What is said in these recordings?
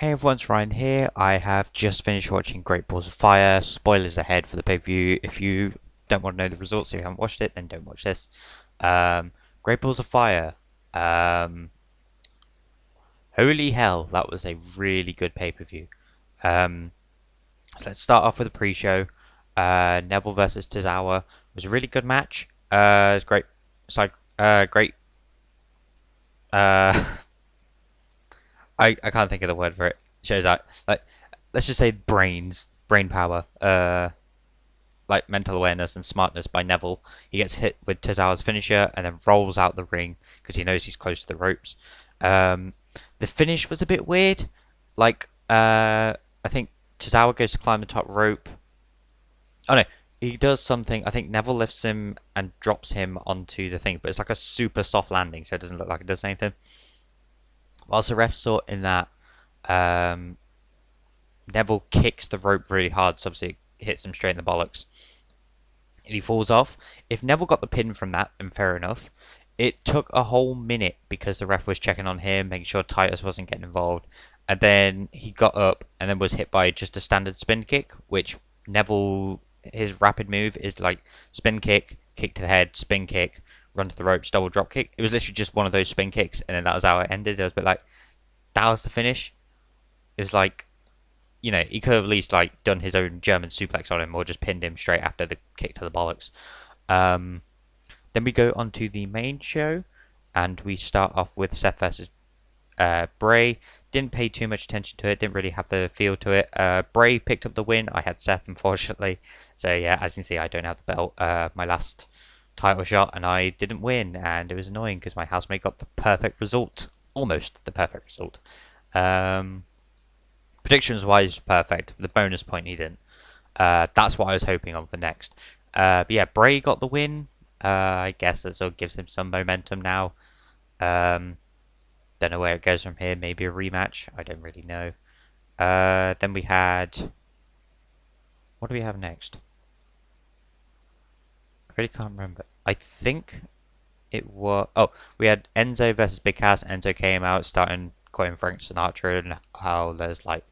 Hey everyone, it's Ryan here. I have just finished watching Great Balls of Fire. Spoilers ahead for the pay-per-view. If you don't want to know the results, if you haven't watched it, then don't watch this. Um, Great Balls of Fire. Um, Holy hell, that was a really good pay-per-view. Um, so let's start off with the pre-show. Neville versus Tozawa was a really good match. It was great. It's like great. Uh, I can't think of the word for it. Shows that like let's just say brain power, like mental awareness and smartness by Neville. He gets hit with Tozawa's finisher and then rolls out the ring because he knows he's close to the ropes. Um, the finish was a bit weird. Like I think Tozawa goes to climb the top rope. Oh no, he does something. I think Neville lifts him and drops him onto the thing, but it's like a super soft landing, so it doesn't look like it does anything. Whilst the ref saw in that um, Neville kicks the rope really hard, so obviously it hits him straight in the bollocks. And he falls off. If Neville got the pin from that, then fair enough. It took a whole minute because the ref was checking on him, making sure Titus wasn't getting involved. And then he got up and then was hit by just a standard spin kick, which Neville, his rapid move is like spin kick, kick to the head, spin kick, run to the ropes, double drop kick. It was literally just one of those spin kicks, and then that was how it ended. It was a bit like, that was the finish. It was like, he could have at least like done his own German suplex on him or just pinned him straight after the kick to the bollocks. Um, then we go on to the main show, and we start off with Seth versus Bray. Didn't pay too much attention to it, didn't really have the feel to it. Bray picked up the win. I had Seth, unfortunately. So yeah, as you can see, I don't have the belt. My last title shot, and I didn't win, and it was annoying because my housemate got the perfect result. Almost the perfect result. Predictions wise, perfect. The bonus point he didn't. That's what I was hoping on for next. But yeah, Bray got the win. I guess that sort of gives him some momentum now. Um, don't know where it goes from here. Maybe a rematch. I don't really know. Then we had. What do we have next? I really can't remember. I think it was. Oh, we had Enzo versus Big Cass. Enzo came out starting quoting Frank Sinatra and how there's like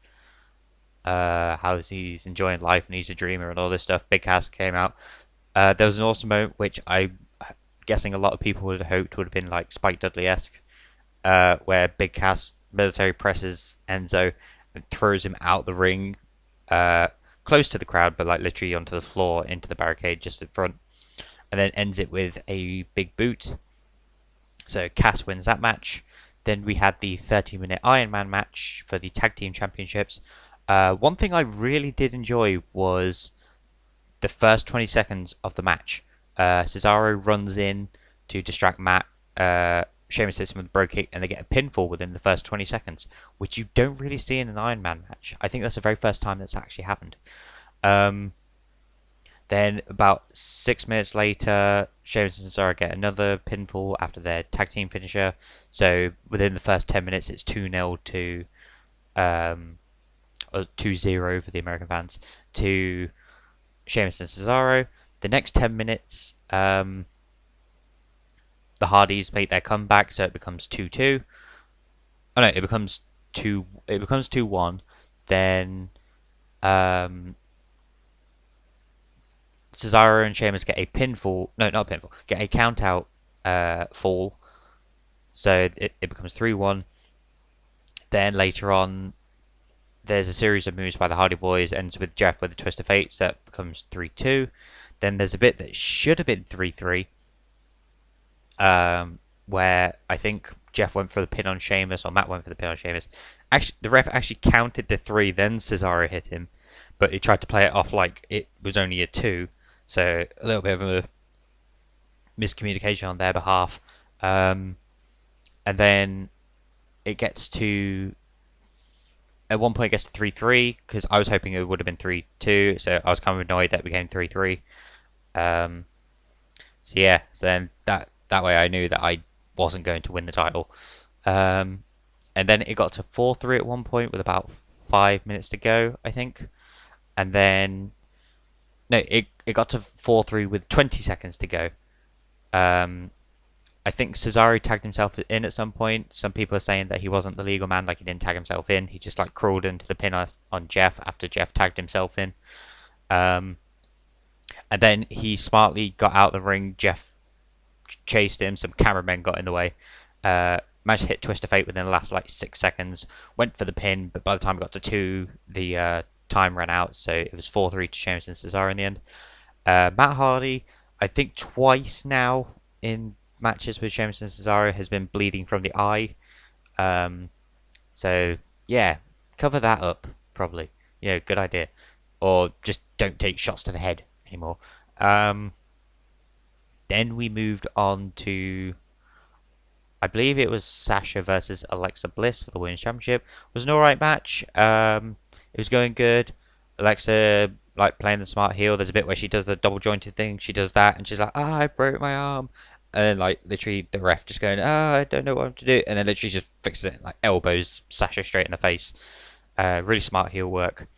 how he's enjoying life and he's a dreamer and all this stuff. Big Cass came out. There was an awesome moment which I'm guessing a lot of people would have hoped would have been like Spike Dudley-esque, where Big Cass military presses Enzo and throws him out the ring, close to the crowd, but like literally onto the floor into the barricade just in front, and then ends it with a big boot. So Cass wins that match. Then we had the 30-minute Iron Man match for the Tag Team Championships. One thing I really did enjoy was the first 20 seconds of the match. Cesaro runs in to distract Matt. Sheamus hits him with a bro kick, and they get a pinfall within the first 20 seconds, which you don't really see in an Iron Man match. I think that's the very first time that's actually happened. Then about 6 minutes later, Sheamus and Cesaro get another pinfall after their tag team finisher. So within the first 10 minutes, it's 2-0 to or 2-0 for the American fans to Sheamus and Cesaro. The next 10 minutes, the Hardys make their comeback, so it becomes 2-2. Oh no, it becomes 2. It becomes 2-1. Then Cesaro and Sheamus get a pinfall. No, not a pinfall. Get a count out fall. So it becomes 3-1. Then later on, there's a series of moves by the Hardy Boys, ends with Jeff with a twist of fate, so that becomes 3-2. Then there's a bit that should have been 3-3, where I think Jeff went for the pin on Sheamus, or Matt went for the pin on Sheamus. Actually, the ref actually counted the 3, then Cesaro hit him, but he tried to play it off like it was only a 2, so a little bit of a miscommunication on their behalf. And then it gets to... At one point it gets to 3-3, because I was hoping it would have been 3-2, so I was kind of annoyed that it became 3-3. So yeah, so then that way I knew that I wasn't going to win the title. And then it got to 4-3 at one point with about 5 minutes to go, I think. And then... No, it got to 4-3 with 20 seconds to go. I think Cesaro tagged himself in at some point. Some people are saying that he wasn't the legal man, like he didn't tag himself in. He just like crawled into the pin on Jeff after Jeff tagged himself in. Um, and then he smartly got out of the ring. Jeff chased him. Some cameramen got in the way. Managed to hit Twist of Fate within the last like 6 seconds. Went for the pin, but by the time it got to 2, the time ran out. So it was 4-3 to Sheamus and Cesaro in the end. Matt Hardy, I think twice now in matches with Sheamus and Cesaro, has been bleeding from the eye. So yeah, cover that up probably. Good idea. Or just don't take shots to the head anymore. Then we moved on to, I believe it was Sasha versus Alexa Bliss for the Women's Championship. It was an alright match. It was going good. Alexa like playing the smart heel. There's a bit where she does the double jointed thing. She does that and she's like, I broke my arm. And then like literally the ref just going, I don't know what to do. And then literally just fixes it, like elbows Sasha straight in the face. Really smart heel work.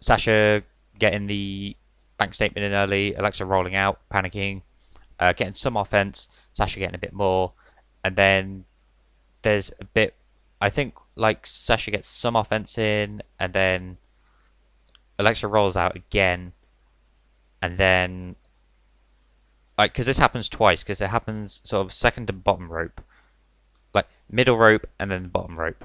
Sasha getting the bank statement in early. Alexa rolling out, panicking. Getting some offense. Sasha getting a bit more. And then there's a bit, I think like Sasha gets some offense in, and then Alexa rolls out again, and then like, because this happens twice, because it happens sort of second to bottom rope, like middle rope and then the bottom rope.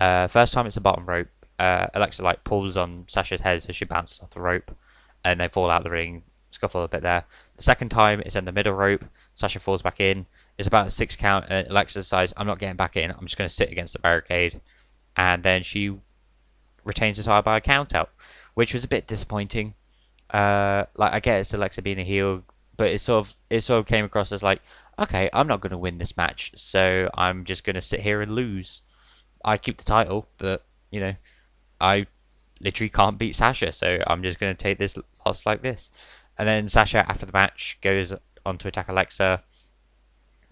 First time it's the bottom rope. Alexa like pulls on Sasha's head so she bounces off the rope, and they fall out the ring, scuffle a bit there. The second time it's in the middle rope. Sasha falls back in. It's about a 6 count, and Alexa decides, I'm not getting back in. I'm just going to sit against the barricade, and then she retains the title by a count out, which was a bit disappointing. Like I get it's Alexa being a heel, but it sort of came across as like, okay, I'm not going to win this match, so I'm just going to sit here and lose. I keep the title, but I literally can't beat Sasha, so I'm just going to take this loss like this. And then Sasha, after the match, goes on to attack Alexa.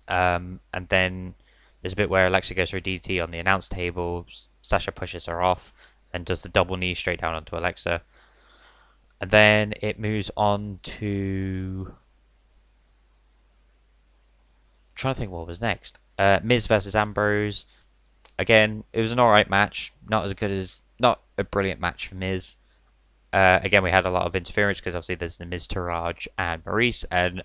And then there's a bit where Alexa goes for a DT on the announce table. Sasha pushes her off and does the double knee straight down onto Alexa. And then it moves on to, I'm trying to think what was next. Miz versus Ambrose. Again, it was an alright match. Not a brilliant match for Miz. Again, we had a lot of interference because obviously there's the Miz, Taraj, and Maurice, and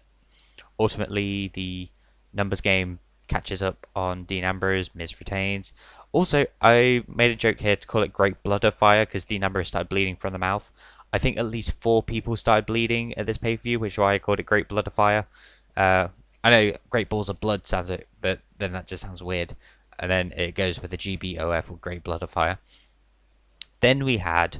ultimately the numbers game catches up on Dean Ambrose. Miz retains. Also, I made a joke here to call it Great Blood of Fire because Dean Ambrose started bleeding from the mouth. I think at least 4 people started bleeding at this pay-per-view, which is why I called it Great Blood of Fire. I know Great Balls of Blood sounds it, but then that just sounds weird. And then it goes with the GBOF or Great Blood of Fire. Then we had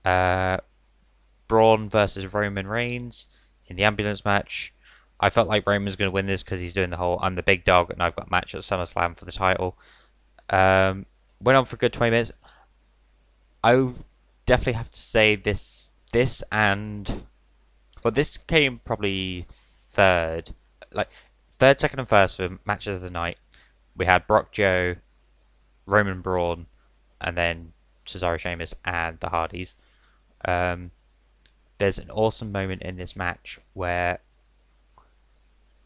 Braun versus Roman Reigns in the ambulance match. I felt like Roman was going to win this because he's doing the whole I'm the big dog and I've got a match at SummerSlam for the title. Went on for a good 20 minutes. I would definitely have to say this and... Well, this came probably third. Like, third, second, and first for matches of the night. We had Brock Joe, Roman Braun, and then Cesaro, Sheamus, and the Hardys. There's an awesome moment in this match where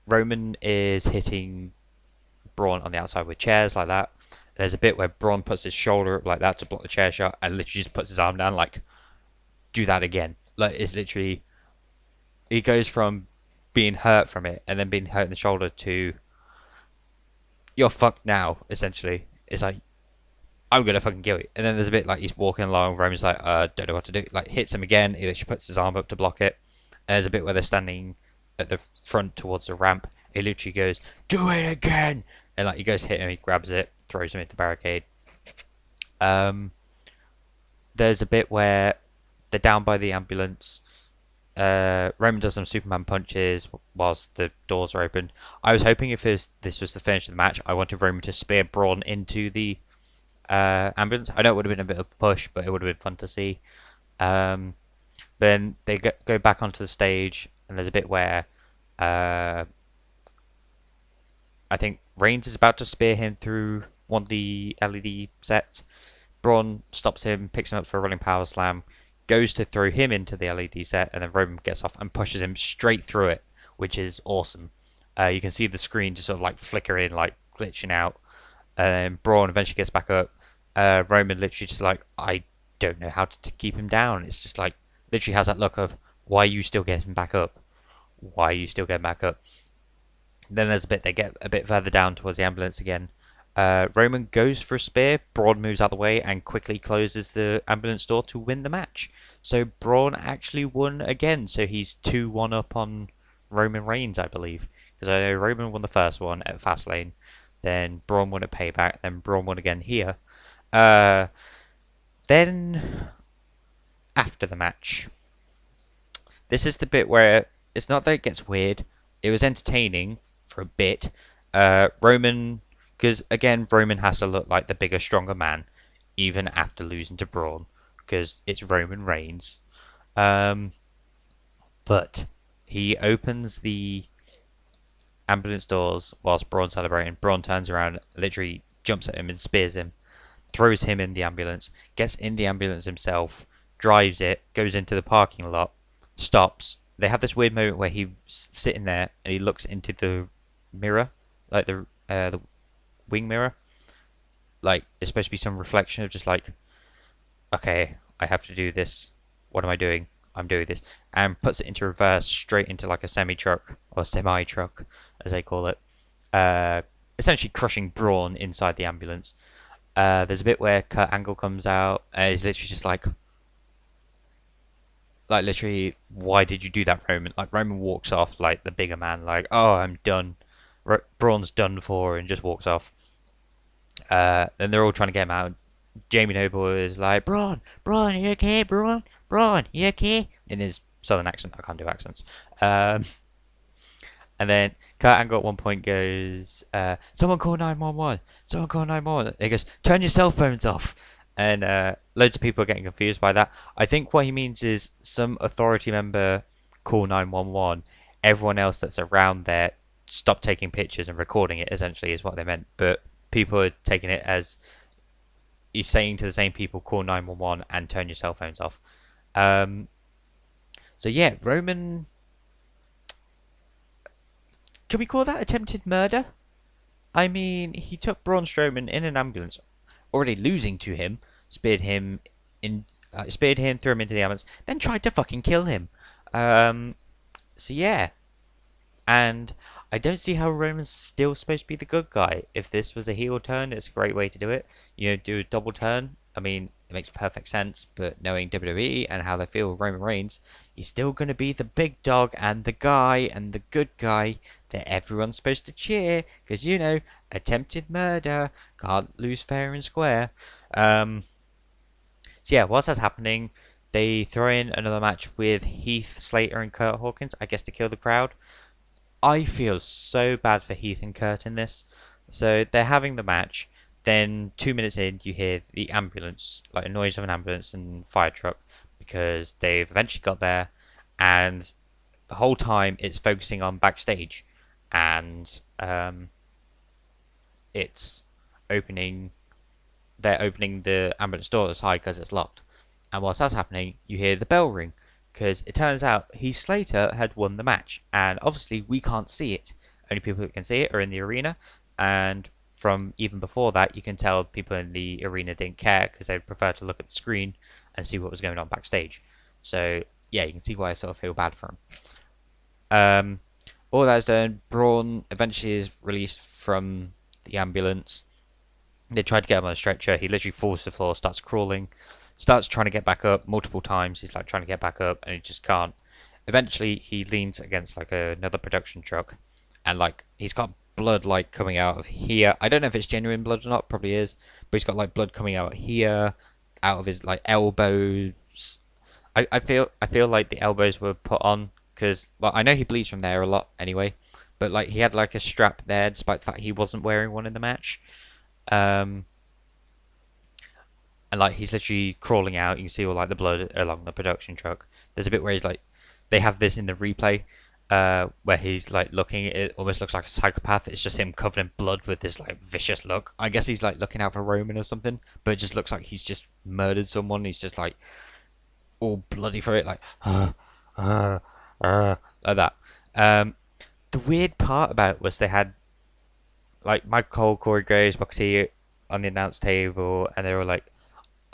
Roman is hitting Braun on the outside with chairs like that. There's a bit where Braun puts his shoulder up like that to block the chair shot and literally just puts his arm down like, do that again. Like, it's literally, he goes from being hurt from it and then being hurt in the shoulder to, you're fucked now, essentially. It's like, I'm gonna fucking kill you. And then there's a bit like he's walking along, Roman's like, don't know what to do. Like, hits him again, he literally puts his arm up to block it. And there's a bit where they're standing at the front towards the ramp. He literally goes, do it again! And like, he goes to hit him, he grabs it, throws him into the barricade. There's a bit where they're down by the ambulance. Roman does some Superman punches whilst the doors are open. I was hoping if this was the finish of the match, I wanted Roman to spear Braun into the ambulance. I know it would have been a bit of a push, but it would have been fun to see. Then they go back onto the stage, and there's a bit where I think Reigns is about to spear him through one of the LED sets. Braun stops him, picks him up for a running power slam, goes to throw him into the LED set, and then Roman gets off and pushes him straight through it, which is awesome. You can see the screen just sort of like flickering, like glitching out. And Braun eventually gets back up. Roman literally just like, I don't know how to keep him down. It's just like literally has that look of, why are you still getting back up? Why are you still getting back up? Then there's a bit, they get a bit further down towards the ambulance again. Roman goes for a spear. Braun moves out the way and quickly closes the ambulance door to win the match. So Braun actually won again. So he's 2-1 up on Roman Reigns, I believe. Because I know Roman won the first one at Fastlane. Then Braun won at Payback. Then Braun won again here. Then after the match, this is the bit where it's not that it gets weird. It was entertaining for a bit. Roman, because again, Roman has to look like the bigger, stronger man, even after losing to Braun, because it's Roman Reigns. But he opens the ambulance doors whilst Braun's celebrating. Braun turns around, literally jumps at him and spears him, throws him in the ambulance, gets in the ambulance himself, drives it, goes into the parking lot, stops. They have this weird moment where he's sitting there and he looks into the mirror, like the wing mirror. Like it's supposed to be some reflection of just like, okay, I have to do this. What am I doing? I'm doing this, and puts it into reverse straight into like a semi truck or semi truck, as they call it. Essentially crushing Braun inside the ambulance. There's a bit where Kurt Angle comes out and he's literally just like literally, why did you do that, Roman? Like Roman walks off like the bigger man, like, oh, I'm done. Braun's done for, and just walks off. Then they're all trying to get him out. Jamie Noble is like, Braun, you okay, Braun, you okay? In his southern accent, I can't do accents. And then Kurt Angle at one point goes, someone call 911, someone call 911. He goes, turn your cell phones off. And loads of people are getting confused by that. I think what he means is some authority member call 911. Everyone else that's around there stop taking pictures and recording it, essentially, is what they meant. But people are taking it as he's saying to the same people, call 911 and turn your cell phones off. So yeah, Roman... Can we call that attempted murder? I mean, he took Braun Strowman in an ambulance, already losing to him, speared him, threw him into the ambulance, then tried to fucking kill him. So yeah, and I don't see how Roman's still supposed to be the good guy. If this was a heel turn, it's a great way to do it. You know, do a double turn. I mean, it makes perfect sense, but knowing WWE and how they feel with Roman Reigns, he's still going to be the big dog and the guy and the good guy that everyone's supposed to cheer, because, you know, attempted murder, can't lose fair and square. So yeah, whilst that's happening, they throw in another match with Heath, Slater and Kurt Hawkins, I guess to kill the crowd. I feel so bad for Heath and Kurt in this. So they're having the match. Then 2 minutes in, you hear the ambulance, like a noise of an ambulance and fire truck, because they've eventually got there, and the whole time it's focusing on backstage, and it's opening. They're opening the ambulance door aside because it's locked, and whilst that's happening, you hear the bell ring, because it turns out Heath Slater had won the match, and obviously we can't see it. Only people that can see it are in the arena, and from even before that, you can tell people in the arena didn't care because they'd prefer to look at the screen and see what was going on backstage. So yeah, you can see why I sort of feel bad for him. All that's done, Braun eventually is released from the ambulance. They tried to get him on a stretcher. He literally falls to the floor, starts crawling, starts trying to get back up multiple times. He's like trying to get back up and he just can't. Eventually, he leans against like another production truck, and like he's got blood like coming out of here. I don't know if it's genuine blood or not. Probably is, but he's got like blood coming out here, out of his like elbows. I feel like the elbows were put on because, well, I know he bleeds from there a lot anyway, but like he had like a strap there despite the fact he wasn't wearing one in the match. And like he's literally crawling out. You can see all like the blood along the production truck. There's a bit where he's like, they have this in the replay, where he's like looking. It almost looks like a psychopath. It's just him covered in blood with this like vicious look. I guess he's like looking out for Roman or something, but it just looks like he's just murdered someone. He's just like all bloody for it, like like that. the weird part about it was they had like Michael Cole, Corey Graves, Booker T on the announce table, and they were like,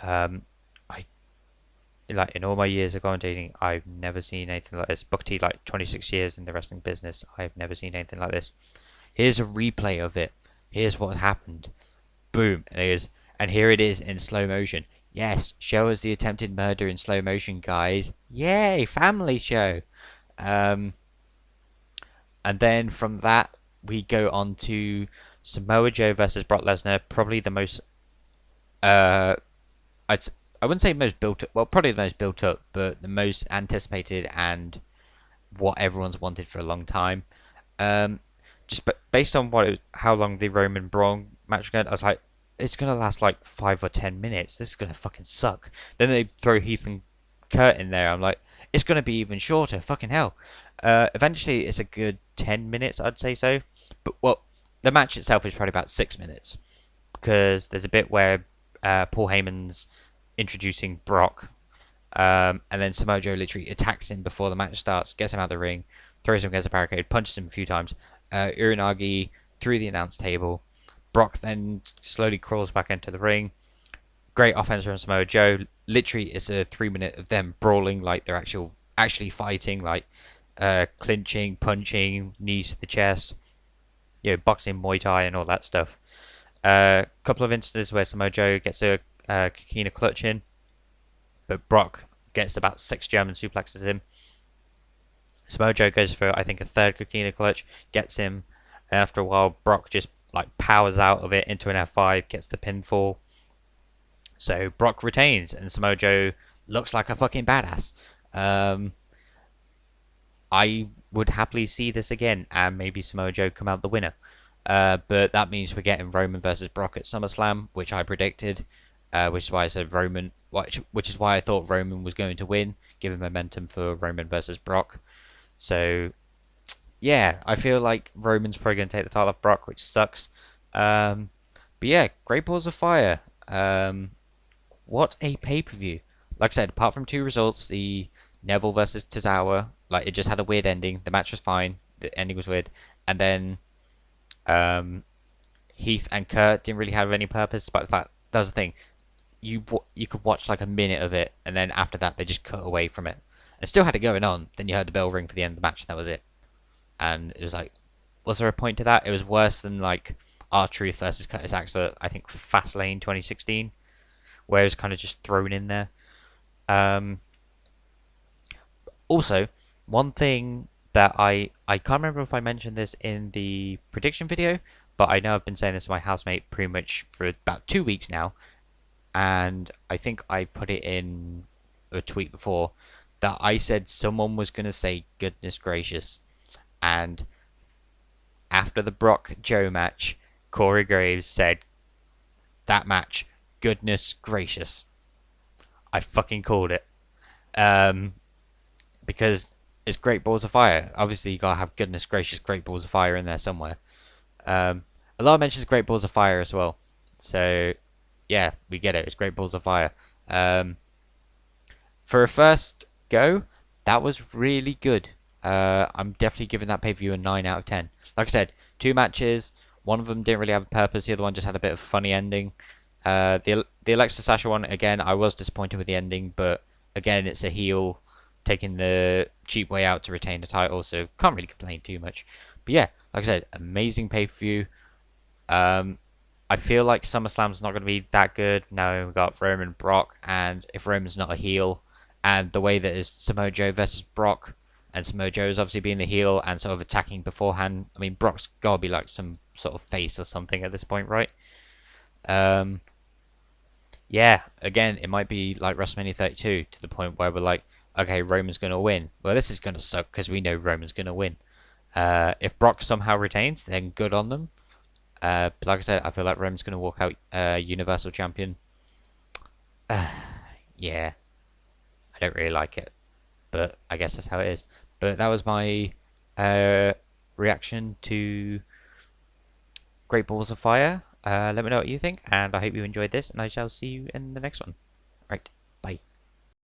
um, I like in all my years of commentating, I've never seen anything like this. Booker T, like 26 years in the wrestling business, I've never seen anything like this. Here's a replay of it. Here's what happened. Boom, and here it is in slow motion. Yes, show us the attempted murder in slow motion, guys. Yay, family show. Um, and then from that, we go on to Samoa Joe versus Brock Lesnar. Probably the most, uh, I'd, I wouldn't say most built up, well, probably the most built up, but the most anticipated and what everyone's wanted for a long time. Um, just based on how long the Roman Braun match was going, I was like, it's gonna last like 5 or 10 minutes. This is gonna fucking suck. Then they throw Heath and Kurt in there. I'm like, it's gonna be even shorter. Fucking hell. Eventually, it's a good 10 minutes, I'd say so. But well, the match itself is probably about 6 minutes because there's a bit where Paul Heyman's introducing Brock, and then Samoa Joe literally attacks him before the match starts, gets him out of the ring, throws him against a barricade, punches him a few times. Uranagi through the announce table. Brock then slowly crawls back into the ring. Great offense from Samoa Joe. Literally, it's a 3 minute of them brawling like they're actually fighting, like clinching, punching, knees to the chest, boxing, Muay Thai, and all that stuff. A couple of instances where Samoa Joe gets a Coquina clutch in, but Brock gets about 6 German suplexes him. Samoa Joe goes for, I think, a third Coquina clutch, gets him, and after a while, Brock just like powers out of it into an F5, gets the pinfall. So Brock retains, and Samoa Joe looks like a fucking badass. I would happily see this again, and maybe Samoa Joe come out the winner. But that means we're getting Roman versus Brock at SummerSlam, which I predicted, which is why I said Roman, which is why I thought Roman was going to win, giving momentum for Roman versus Brock. So, yeah, I feel like Roman's probably going to take the title off Brock, which sucks. But yeah, Great Balls of Fire. What a pay-per-view. Like I said, apart from 2 results, the Neville versus Tozawa, like it just had a weird ending. The match was fine. The ending was weird. And then Heath and Kurt didn't really have any purpose, but the fact that was the thing. You could watch like a minute of it, and then after that they just cut away from it. And still had it going on. Then you heard the bell ring for the end of the match, and that was it. And it was like, was there a point to that? It was worse than like R-Truth versus Curtis Axel, I think Fastlane 2016, where it was kind of just thrown in there. Also, one thing that I can't remember if I mentioned this in the prediction video, but I know I've been saying this to my housemate pretty much for about 2 weeks now, and I think I put it in a tweet before that I said someone was going to say goodness gracious, and after the Brock Joe match, Corey Graves said that match, goodness gracious. I fucking called it. Because it's Great Balls of Fire. Obviously, you gotta have goodness gracious Great Balls of Fire in there somewhere. A lot of mentions Great Balls of Fire as well. So, yeah, we get it. It's Great Balls of Fire. For a first go, that was really good. I'm definitely giving that pay-per-view a 9 out of 10. Like I said, 2 matches. One of them didn't really have a purpose. The other one just had a bit of a funny ending. The Alexa Sasha one, again, I was disappointed with the ending, but again, it's a heel taking the cheap way out to retain the title, so can't really complain too much. But yeah, like I said, amazing pay-per-view. I feel like SummerSlam's not going to be that good. Now we've got Roman Brock, and if Roman's not a heel, and the way that is Samoa Joe versus Brock, and Samoa Joe is obviously being the heel and sort of attacking beforehand. I mean, Brock's got to be like some sort of face or something at this point, right? Yeah, again, it might be like WrestleMania 32 to the point where we're like, okay, Roman's going to win. Well, this is going to suck because we know Roman's going to win. If Brock somehow retains, then good on them. But like I said, I feel like Roman's going to walk out Universal Champion. Yeah, I don't really like it, but I guess that's how it is. But that was my reaction to Great Balls of Fire. Let me know what you think, and I hope you enjoyed this, and I shall see you in the next one. Right.